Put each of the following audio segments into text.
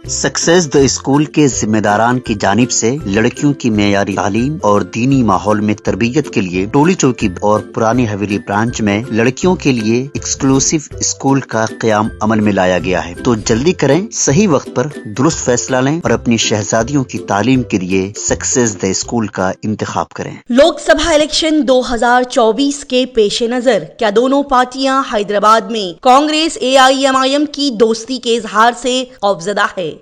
Success the school के जिम्मेदारान की जानिब से लड़कियों की मेयारी तालीम और दीनी माहौल में तरबियत के लिए टोली चौकी और पुरानी हवेली ब्रांच में लड़कियों के लिए एक्सक्लूसिव स्कूल का क़याम अमल में लाया गया है। तो जल्दी करें, सही वक्त पर दुरुस्त फैसला लें और अपनी शहजादियों की तालीम के लिए सक्सेस द स्कूल का इंतखाब करें। लोकसभा इलेक्शन 2024 के पेश नजर क्या दोनों पार्टियां हैदराबाद में कांग्रेस AIMIM की दोस्ती के इजहार से खौफजदा है।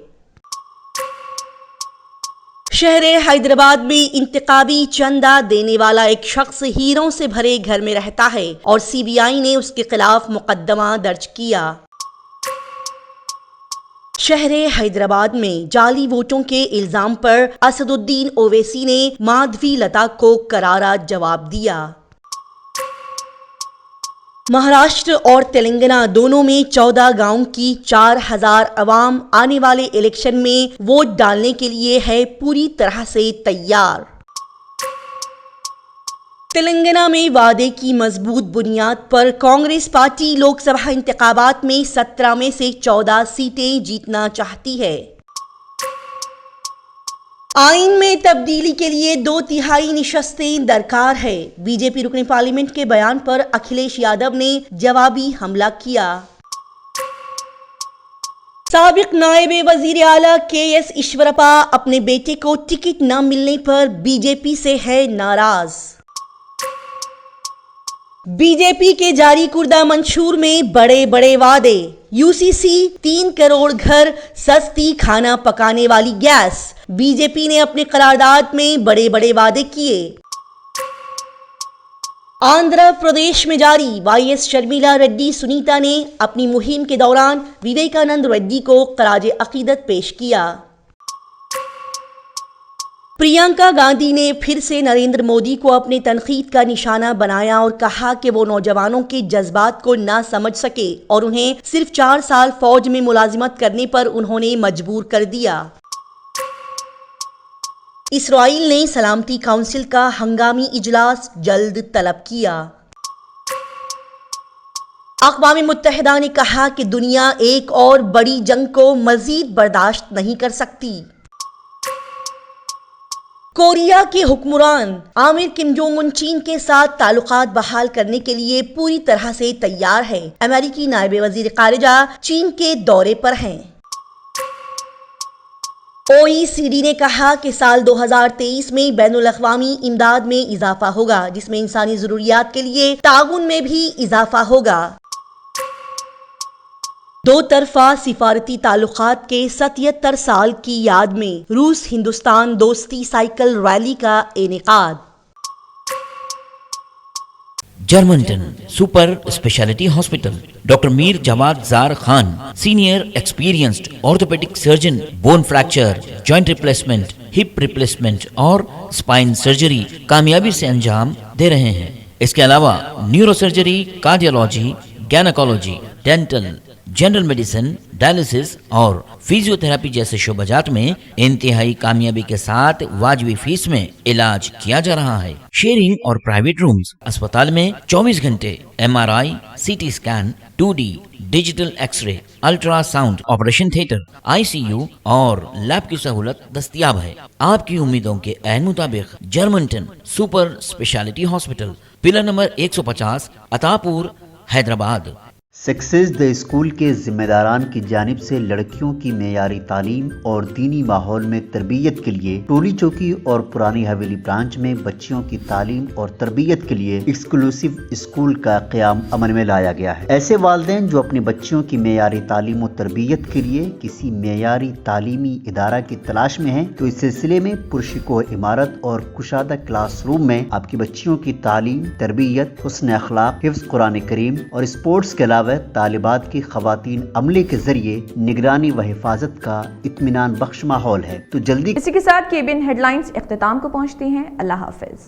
शहर हैदराबाद में इंतखाबी चंदा देने वाला एक शख्स हीरों से भरे घर में रहता है और CBI ने उसके खिलाफ मुकदमा दर्ज किया। शहर हैदराबाद में जाली वोटों के इल्जाम पर असदुद्दीन ओवैसी ने माधवी लता को करारा जवाब दिया। महाराष्ट्र और तेलंगाना दोनों में 14 गांव की 4000 अवाम आने वाले इलेक्शन में वोट डालने के लिए है पूरी तरह से तैयार। तेलंगाना में वादे की मजबूत बुनियाद पर कांग्रेस पार्टी लोकसभा इंतखाबात में 17 में से 14 सीटें जीतना चाहती है। आइन में तब्दीली के लिए 2/3 निशस्तें दरकार है। बीजेपी रुकन पार्लियामेंट के बयान पर अखिलेश यादव ने जवाबी हमला किया। साबिक नायब वजीर आला KS ईश्वरप्पा अपने बेटे को टिकट न मिलने पर बीजेपी से है नाराज। बीजेपी के जारी कुर्दा मंशूर में बड़े बड़े वादे। UCC 3 करोड़ घर, सस्ती खाना पकाने वाली गैस। बीजेपी ने अपने करारदाद में बड़े बड़े वादे किए। आंध्र प्रदेश में जारी YS शर्मिला रेड्डी सुनीता ने अपनी मुहिम के दौरान विवेकानंद रेड्डी को खराज अकीदत पेश किया। प्रियंका गांधी ने फिर से नरेंद्र मोदी को अपने तनकीद का निशाना बनाया और कहा कि वो नौजवानों के जज्बात को ना समझ सके और उन्हें सिर्फ 4 साल फौज में मुलाजिमत करने पर उन्होंने मजबूर कर दिया। इसराइल ने सलामती काउंसिल का हंगामी इजलास जल्द तलब किया। अक़वाम मुत्तहिदा ने कहा कि दुनिया एक और बड़ी जंग को मजीद बर्दाश्त नहीं कर सकती। कोरिया के हुक्मरान आमिर किम जोंग उन चीन के साथ ताल्लुकात बहाल करने के लिए पूरी तरह से तैयार है। अमेरिकी नायब वजीर खारिजा चीन के दौरे पर हैं। OECD ने कहा कि साल 2023 में बैनुल अक़वामी इमदाद में इजाफा होगा, जिसमें इंसानी ज़रूरियात के लिए ताउन में भी इजाफा होगा। 2 तरफा सिफारती ताल्लुकात के 77 साल की याद में रूस हिंदुस्तान दोस्ती साइकिल रैली का इनेकाद। जर्मनटन super speciality hospital, doctor Mir Jawad जार Khan, senior experienced orthopaedic surgeon, bone fracture, joint replacement, hip replacement और स्पाइन सर्जरी कामयाबी से अंजाम दे रहे हैं। इसके अलावा neurosurgery, cardiology, gynaecology, dental, general medicine, dialysis और फिजियोथेरेपी जैसे शोबाजात में इंतहाई कामयाबी के साथ वाजिबी फीस में इलाज किया जा रहा है। शेयरिंग और प्राइवेट रूम्स। अस्पताल में 24 घंटे MRI, CT scan, 2D digital x ray, ultrasound, operation theatre, ICU और लैब की सहूलत दस्तयाब है। आपकी उम्मीदों के ऐन मुताबिक Germanten super speciality hospital, pillar number 150, Attapur, Hyderabad. Success the school के जिम्मेदारान की जानिब से लड़कियों की मेयारी तालीम और दीनी माहौल में तरबियत के लिए टोली चौकी और पुरानी हवेली ब्रांच में बच्चियों की तालीम और तरबियत के लिए एक्सक्लूसिव स्कूल का क़याम अमल में लाया गया है। ऐसे वालिदैन जो अपने बच्चियों की मेयारी तालीम और तरबियत के लिए किसी मेयारी तालीमी इदारा की तलाश में हैं, तो इस सिलसिले में पुरशिको इमारत और कुशादा क्लासरूम में आपकी बच्चियों की तालीम, तरबियत, हुस्न अखलाक, हिफ्ज़ कुरान करीम और स्पोर्ट्स के अलावा तालिबात की खवातीन अमले के जरिए निगरानी व हिफाजत का इत्मीनान बख्श माहौल है। तो जल्दी। इसी के साथ केबिन हेडलाइंस इख्तिताम को पहुंचती हैं। अल्लाह हाफिज।